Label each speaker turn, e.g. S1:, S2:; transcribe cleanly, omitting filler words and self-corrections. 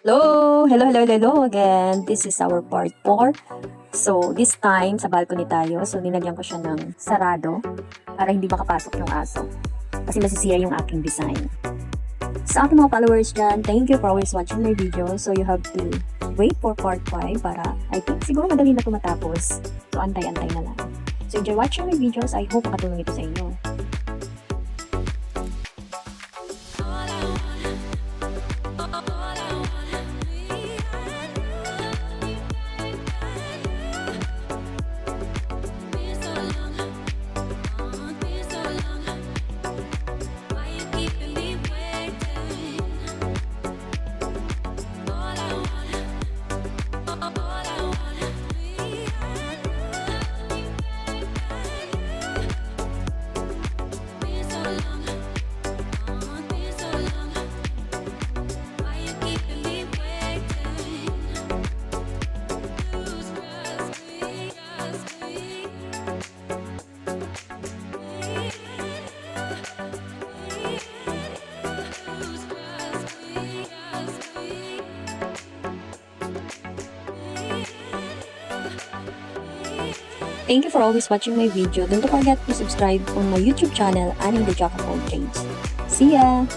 S1: Hello again. This is our part 4. So, this time, sa balcony tayo. So, nilagyan ko siya ng sarado para hindi makapasok yung aso. Kasi masisira yung aking design. Sa aking mga followers dyan, thank you for always watching my video. So, you have to wait for part 5 para, I think, siguro madali na ito matapos. So, antay-antay na lang. So, enjoy watching my videos. I hope makatulong ito sa inyo. Thank you for always watching my video. Don't forget to subscribe on my YouTube channel, Annie the Jack of all trades. See ya!